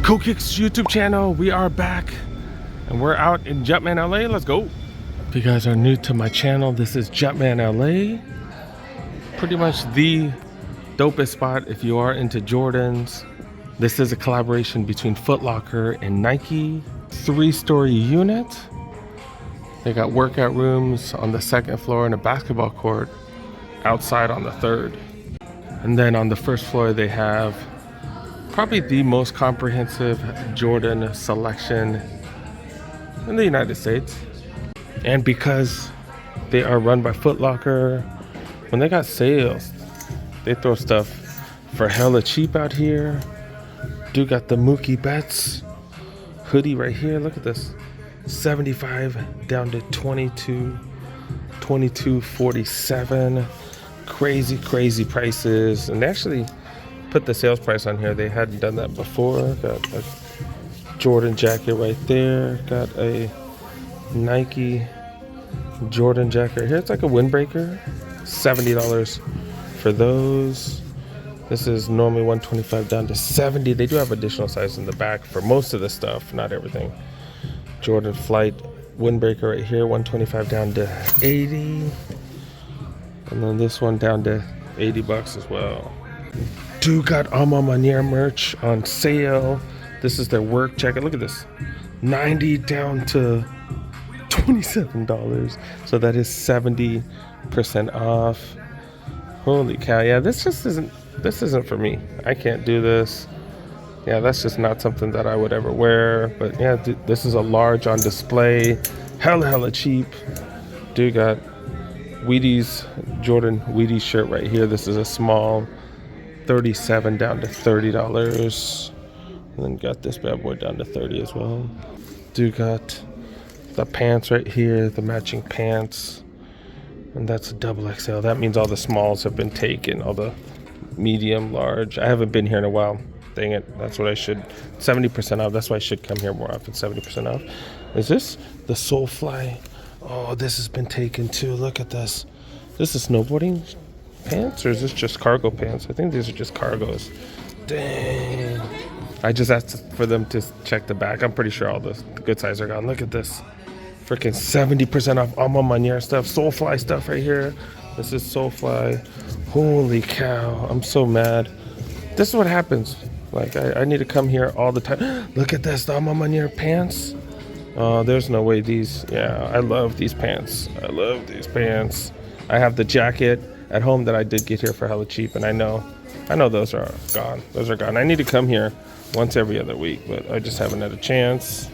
Chick's YouTube channel. We are back and we're out in Jumpman, LA. Let's go. If you guys are new to my channel, this is Jumpman, LA. Pretty much the dopest spot if you are into Jordans. This is a collaboration between Foot Locker and Nike. 3-story unit. They got workout rooms on the 2nd floor and a basketball court outside on the 3rd. And then on the 1st floor they have probably the most comprehensive Jordan selection in the United States. And because they are run by Foot Locker, when they got sales, they throw stuff for hella cheap out here. Dude got the Mookie Betts hoodie right here. Look at this. 75 down to 22.47. Crazy prices. And they actually put the sales price on here. They hadn't done that before. Got a Jordan jacket right there. Got a Nike Jordan jacket right here. It's like a windbreaker. $70 for those. This is normally $125 down to $70. They do have additional size in the back for most of the stuff, not everything. Jordan Flight windbreaker right here, $125 down to $80. And then this one down to $80 as well. Dude got Alma Manier merch on sale. This is their work jacket. Look at this. $90 down to $27. So that is 70% off. Holy cow. Yeah, this isn't for me. I can't do this. Yeah, that's just not something that I would ever wear. But yeah, dude, this is a large on display. Hella cheap. Dude got Wheaties, Jordan Wheaties shirt right here. This is a small, $37 down to $30. And then got this bad boy down to $30 as well. Dude got the pants right here, the matching pants. And that's a double XL. That means all the smalls have been taken, all the medium, large. I haven't been here in a while. Dang it, that's what I should. 70% off. That's why I should come here more often. 70% off. Is this the Soulfly? Oh, this has been taken too. Look at this. This is snowboarding pants, or is this just cargo pants? I think these are just cargos. Dang. I just asked for them to check the back. I'm pretty sure all the good size are gone. Look at this. Freaking 70% off Alma Manier stuff. Soulfly stuff right here. This is Soulfly. Holy cow. I'm so mad. This is what happens. Like, I need to come here all the time. Look at this. The Alma Manier pants. Oh, there's no way these. Yeah, I love these pants. I love these pants. I have the jacket at home that I did get here for hella cheap. And I know those are gone. Those are gone. I need to come here once every other week. But I just haven't had a chance.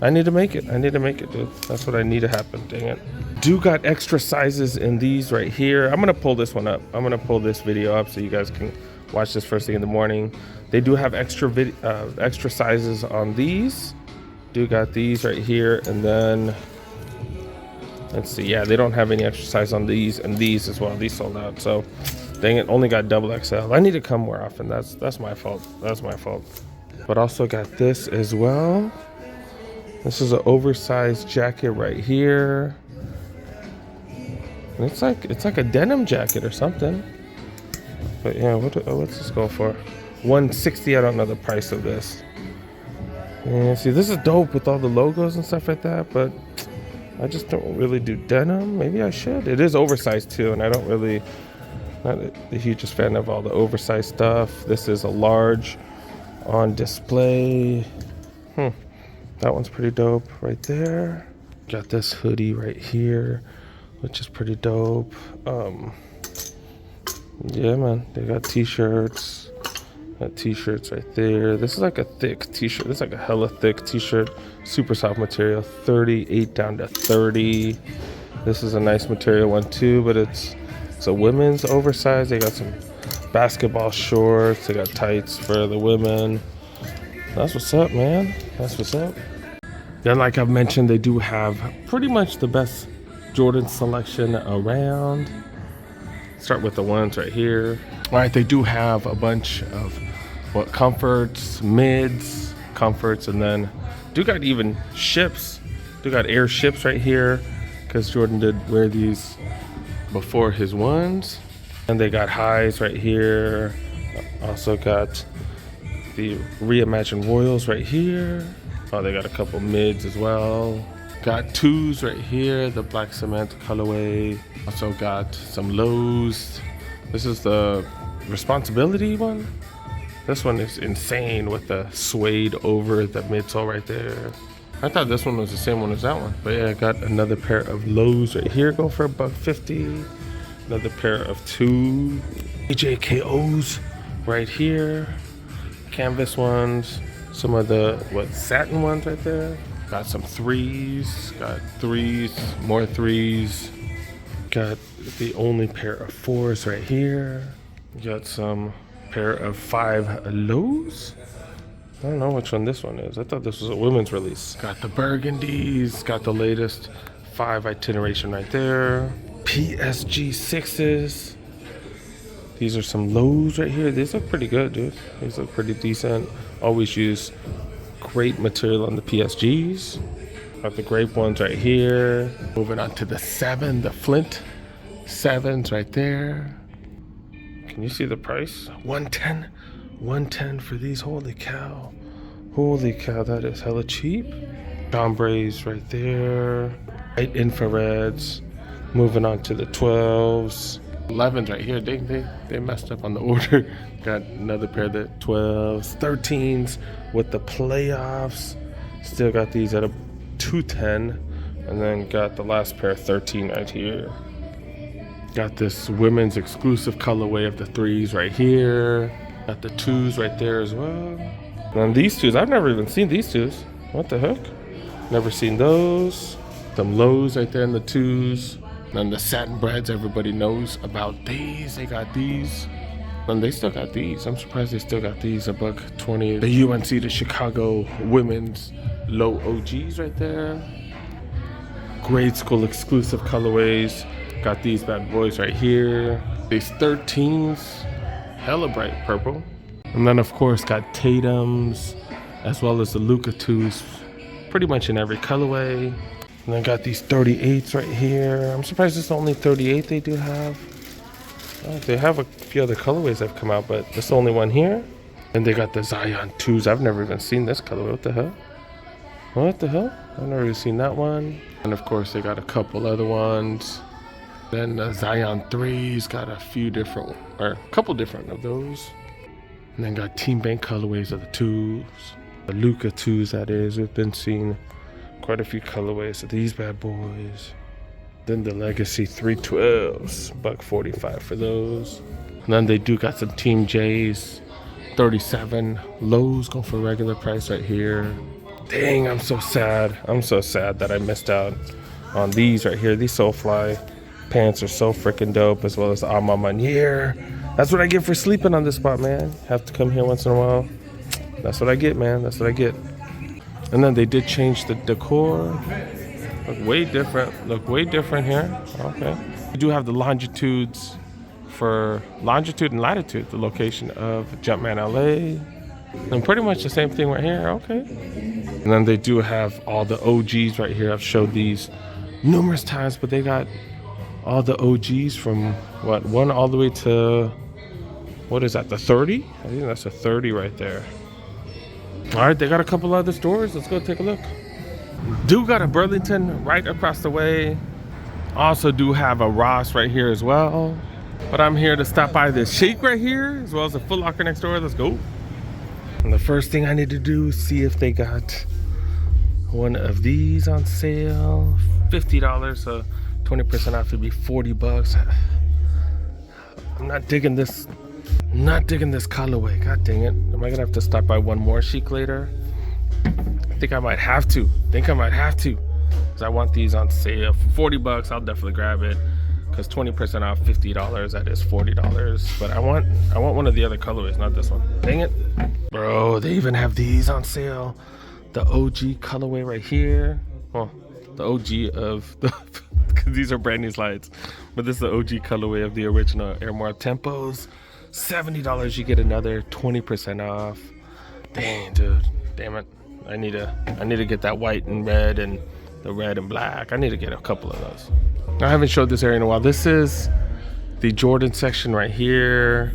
I need to make it. Dude. That's what I need to happen. Dang it. Do got extra sizes in these right here. I'm gonna pull this one up. I'm gonna pull this video up so you guys can watch this first thing in the morning. They do have extra sizes on these. Do got these right here, and then let's see. Yeah, they don't have any extra size on these and these as well. These sold out. So, dang it, only got double XL. I need to come more often. That's my fault. That's my fault. But also got this as well. This is an oversized jacket right here. And it's like a denim jacket or something. But yeah, what's this go for? $160. I don't know the price of this. Yeah, see, this is dope with all the logos and stuff like that, but I just don't really do denim. Maybe I should. It is oversized too, and I don't really, not the hugest fan of all the oversized stuff. This is a large on display. That one's pretty dope right there. Got this hoodie right here, which is pretty dope. Yeah, man, they got t-shirts. Got t-shirts right there. This is like a thick t-shirt. This is like a hella thick t-shirt. Super soft material. 38 down to 30. This is a nice material one too, but it's a women's oversized. They got some basketball shorts. They got tights for the women. That's what's up, man. That's what's up. Then, like I've mentioned, they do have pretty much the best Jordan selection around. Start with the ones right here. All right, they do have a bunch of comforts, mids, comforts, and then do got even ships. Do got air ships right here, because Jordan did wear these before his ones. And they got highs right here. Also got the reimagined Royals right here. Oh, they got a couple mids as well. Got 2s right here, the black cement colorway. Also got some lows. This is the responsibility one. This one is insane with the suede over the midsole right there. I thought this one was the same one as that one. But yeah, I got another pair of lows right here, going for $150. Another pair of 2 AJKOs right here. Canvas ones. Some of the, satin ones right there. Got some 3s. Got 3s, more 3s. Got the only pair of 4s right here. Got some pair of 5 lows. I don't know which one this one is. I thought this was a women's release. Got the burgundies. Got the latest 5 itineration right there. PSG 6s. These are some lows right here. These look pretty good, dude. These look pretty decent. Always use great material on the PSGs. Got the grape ones right here. Moving on to the 7, the Flint 7s right there. Can you see the price? 110. 110 for these. Holy cow. Holy cow, that is hella cheap. Chambrays right there. Light infrareds. Moving on to the 12s. 11s right here. They messed up on the order. Got another pair of the 12s. 13s with the playoffs. Still got these at a 210. And then got the last pair of 13 right here. Got this women's exclusive colorway of the 3s right here. Got the 2s right there as well. And these 2s, I've never even seen these 2s. What the heck? Never seen those. Some lows right there in the 2s. And the satin breads, everybody knows about these. They got these. And they still got these. I'm surprised they still got these. $120. The UNC to Chicago women's low OGs right there. Grade school exclusive colorways. Got these bad boys right here. These 13s. Hella bright purple. And then of course got Tatum's as well as the Luka 2s. Pretty much in every colorway. And then got these 38s right here. I'm surprised it's the only 38 they do have. Oh, they have a few other colorways that have come out, but this is the only one here. And they got the Zion 2s. I've never even seen this colorway. What the hell? What the hell? I've never even seen that one. And of course they got a couple other ones. Then the Zion 3s got a few different, or a couple different of those. And then got Team Bank colorways of the 2s. The Luka 2s, that is. We've been seeing quite a few colorways of these bad boys. Then the Legacy 312s, $145 for those. And then they do got some Team J's, 37 lows going for regular price right here. Dang, I'm so sad. I'm so sad that I missed out on these right here. These Soulfly pants are so freaking dope, as well as the Alma Manier. That's what I get for sleeping on this spot, man. Have to come here once in a while. That's what I get, man. That's what I get. And then they did change the decor. Look way different. Look way different here. Okay. We do have the longitudes for longitude and latitude, the location of Jumpman LA. And pretty much the same thing right here. Okay. And then they do have all the OGs right here. I've showed these numerous times, but they got all the OGs from what, 1 all the way to, what is that, the 30? I think that's a 30 right there. All right, they got a couple other stores. Let's go take a look. Do got a Burlington right across the way. Also do have a Ross right here as well. But I'm here to stop by this Chicc right here, as well as a Foot Locker next door. Let's go. And the first thing I need to do is see if they got one of these on sale. $50, so 20% off would be $40. I'm not digging this. Not digging this colorway. God dang it. Am I gonna have to stop by one more Chicc later? I think I might have to. Because I want these on sale for $40. I'll definitely grab it. Because 20% off $50, that is $40. But I want one of the other colorways, not this one. Dang it. Bro, they even have these on sale. The OG colorway right here. Well, the OG of the because these are brand new slides. But this is the OG colorway of the original Air More Tempos. $70, you get another 20% off. Dang, dude. Damn it. I need to get that white and red and the red and black. I need to get a couple of those. I haven't showed this area in a while. This is the Jordan section right here.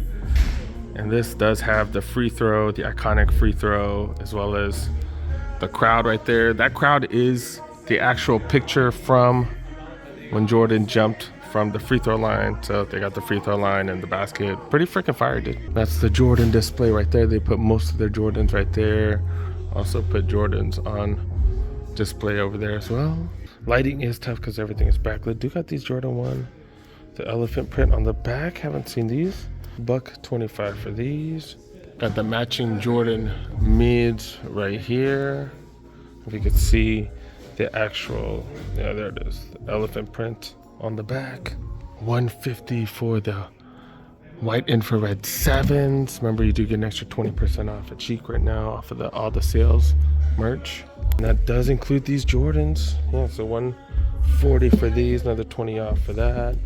And this does have the free throw, the iconic free throw, as well as the crowd right there. That crowd is the actual picture from when Jordan jumped from the free throw line. So they got the free throw line and the basket. Pretty freaking fire, dude. That's the Jordan display right there. They put most of their Jordans right there. Also put Jordans on display over there as well. Lighting is tough because everything is backlit. Do got these Jordan 1. The elephant print on the back. Haven't seen these. $125 for these. Got the matching Jordan mids right here. If you could see the actual, yeah, there it is. The elephant print on the back. $150 for the white infrared 7s. Remember, you do get an extra 20% off at Chicc right now off of all the sales merch. And that does include these Jordans. Yeah, so $140 for these, another 20 off for that.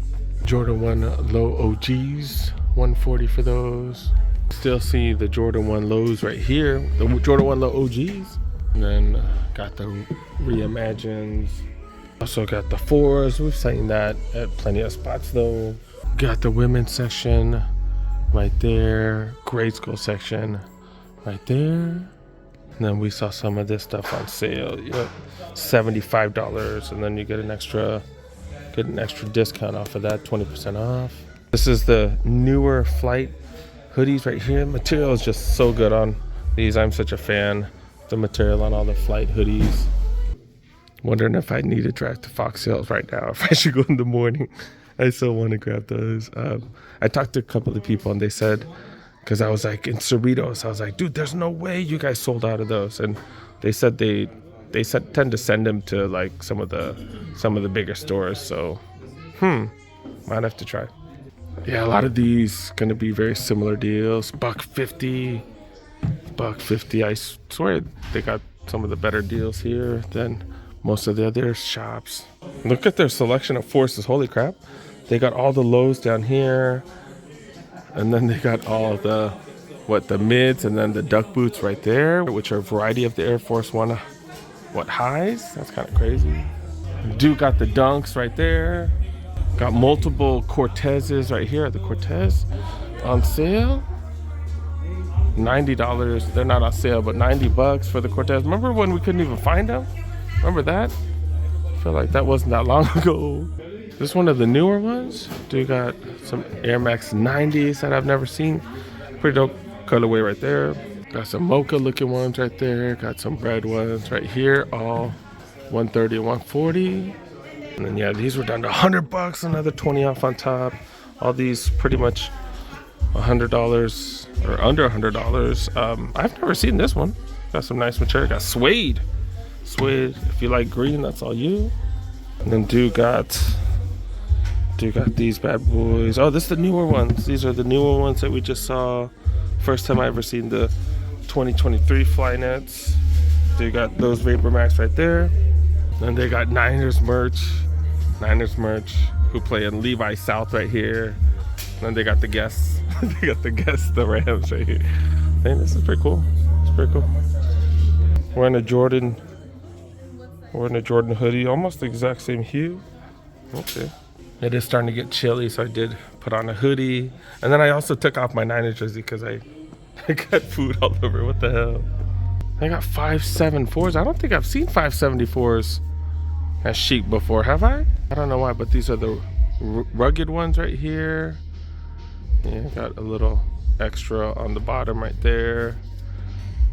Jordan 1 low OGs, $140 for those. Still see the Jordan 1 lows right here, the Jordan 1 low OGs. And then got the reimagines. Also got the 4s. We've seen that at plenty of spots though. Got the women's section right there. Grade school section right there. And then we saw some of this stuff on sale. Yep, $75, and then you get an extra discount off of that, 20% off. This is the newer flight hoodies right here. Material is just so good on these. I'm such a fan. The material on all the flight hoodies. Wondering if I need to drive to Fox Hills right now, if I should go in the morning. I still want to grab those. I talked to a couple of people and they said, because I was like in Cerritos, I was like, dude, there's no way you guys sold out of those. And they said they tend to send them to like some of the bigger stores. So, might have to try. Yeah, a lot of these gonna be very similar deals. $150. I swear they got some of the better deals here than most of the other shops. Look at their selection of forces. Holy crap. They got all the lows down here. And then they got all the mids, and then the duck boots right there, which are a variety of the Air Force One, highs? That's kind of crazy. Dude got the dunks right there. Got multiple Cortezes right here at the Cortez on sale. $90. They're not on sale, but $90 for the Cortez. Remember when we couldn't even find them? Remember that? I feel like that wasn't that long ago. This is one of the newer ones. Dude got some Air Max 90s that I've never seen. Pretty dope colorway right there. Got some mocha looking ones right there. Got some red ones right here. All $130 and $140. And then yeah, these were down to $100. Another 20 off on top. All these pretty much $100 or under $100. I've never seen this one. Got some nice material. Got suede. Suede. If you like green, that's all you. And then dude got these bad boys. Oh, this is the newer ones. These are the newer ones that we just saw. First time I ever seen the 2023 Flynets. They got those Vapor Max right there. And they got Niners merch, who play in Levi South right here. And then they got the guests. They got the guests, the Rams right here. Man, this is pretty cool. It's pretty cool. Wearing a Jordan hoodie, almost the exact same hue. Okay. It is starting to get chilly, so I did put on a hoodie. And then I also took off my Niners jersey because I got food all over. What the hell? I got 574s. I don't think I've seen 574s at Chicc before, have I? I don't know why, but these are the rugged ones right here. Yeah, got a little extra on the bottom right there.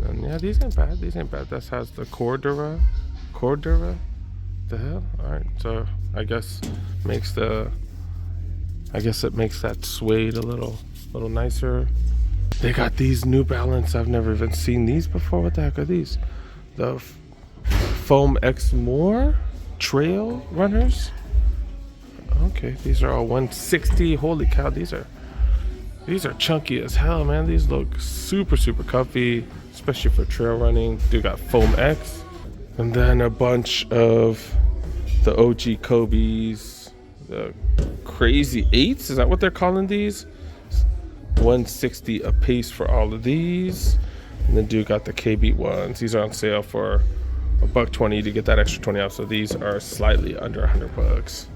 And yeah, these ain't bad. This has the Cordura. The hell? Alright, so I guess it makes that suede a little nicer. They got these New Balance. I've never even seen these before. What the heck are these? The Foam X More Trail Runners. Okay, these are all 160. Holy cow, these are chunky as hell, man. These look super comfy, especially for trail running. Dude got Foam X. And then a bunch of the OG Kobe's, the Crazy 8s. Is that what they're calling these? $160 a piece for all of these. And then dude got the KB ones. These are on sale for $120 to get that extra 20 off. So these are slightly under $100.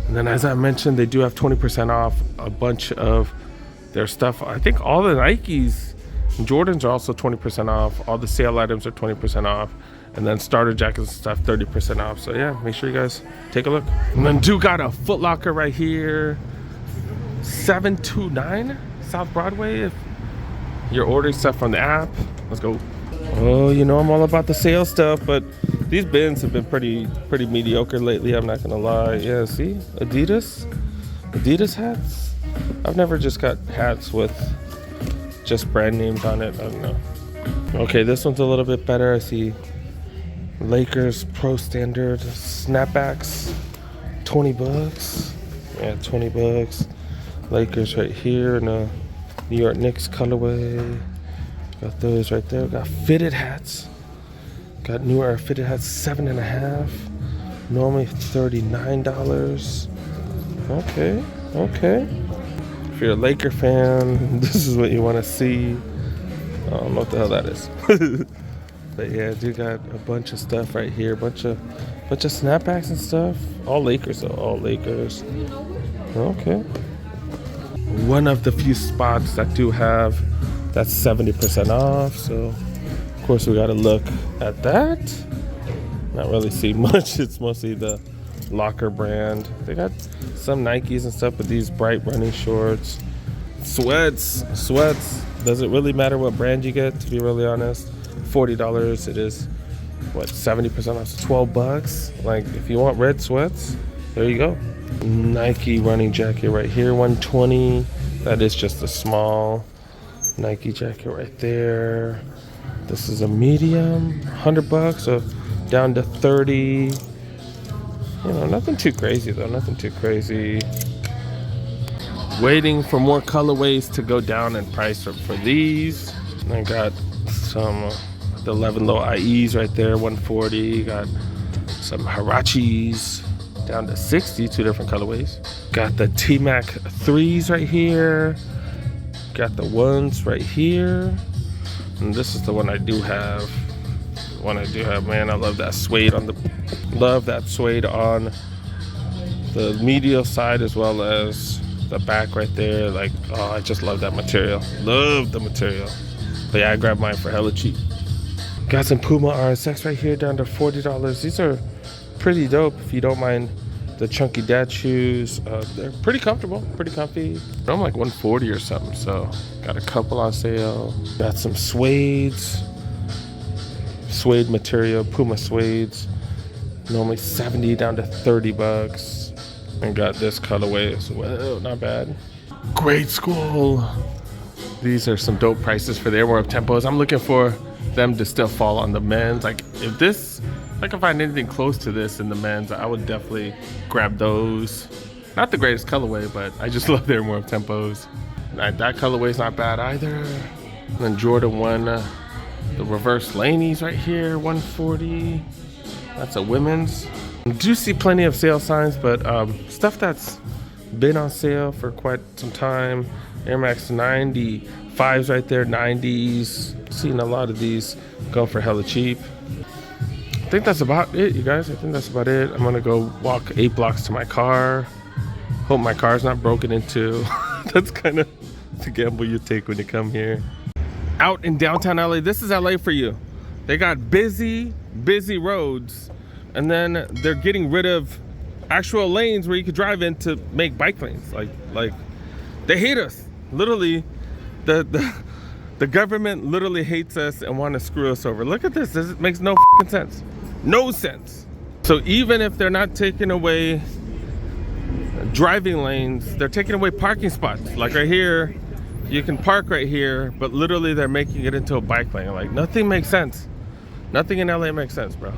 And then as I mentioned, they do have 20% off a bunch of Their stuff, I think all the Nikes and Jordans are also 20% off. All the sale items are 20% off. And then starter jackets and stuff 30% off. So yeah, make sure you guys take a look. And then dude got a Foot Locker right here. 729 South Broadway. If you're ordering stuff from the app, let's go. Oh, you know I'm all about the sale stuff, but these bins have been pretty mediocre lately, I'm not gonna lie. Yeah, see, Adidas hats. I've never just got hats with just brand names on it. I don't know. Okay, this one's a little bit better. I see Lakers Pro Standard snapbacks, 20 bucks. Yeah, 20 bucks. Lakers right here in a New York Knicks colorway. Got those right there. Got fitted hats. Got New Era fitted hats, $7.50. Normally $39. Okay. If you're a Laker fan, this is what you want to see. I don't know what the hell that is. But yeah, dude got a bunch of stuff right here. Bunch of snapbacks and stuff. All Lakers though, all Lakers. Okay. One of the few spots that do have that's 70% off. So of course we gotta look at that. Not really see much. It's mostly the Locker brand. They got some Nikes and stuff, but these bright running shorts. Sweats. Does it really matter what brand you get, to be really honest? $40. It is what, 70% off, so 12 bucks. Like if you want red sweats, there you go. Nike running jacket right here, 120. That is just a small Nike jacket right there. This is a medium, 100 bucks, so down to 30. You know, nothing too crazy though, nothing too crazy. Waiting for more colorways to go down in price for these. I got some the 11 low IEs right there, 140. Got some Hirachis down to 60, 2 different colorways. Got the T-Mac 3s right here. Got the ones right here. And this is the one I do have. Man, I love that suede on the medial side as well as the back right there. Like, oh, I just love that material. Love the material. But yeah, I grabbed mine for hella cheap. Got some Puma RSX right here down to $40. These are pretty dope if you don't mind the chunky dad shoes. They're pretty comfortable, pretty comfy. I'm like 140 or something, so got a couple on sale. Got some suede material, Puma suedes. Normally 70 down to 30 bucks. And got this colorway as well, not bad. Grade School. These are some dope prices for their warm tempos. I'm looking for them to still fall on the men's. Like if I can find anything close to this in the men's, I would definitely grab those. Not the greatest colorway, but I just love their warm tempos. That colorway's not bad either. And then Jordan 1, the reverse Laneys right here, 140. That's a women's. I do see plenty of sale signs, but stuff that's been on sale for quite some time. Air Max 95s right there, 90s. Seen a lot of these go for hella cheap. I think that's about it, you guys. I think that's about it. I'm gonna go walk 8 blocks to my car. Hope my car's not broken into. That's kind of the gamble you take when you come here. Out in downtown LA, this is LA for you. They got busy roads, and then they're getting rid of actual lanes where you could drive in to make bike lanes. Like they hate us. Literally, the government literally hates us and want to screw us over. Look at this. It makes no fucking sense. No sense. So even if they're not taking away driving lanes, they're taking away parking spots. Like right here, you can park right here, but literally they're making it into a bike lane. Like nothing makes sense. Nothing in LA makes sense, bro.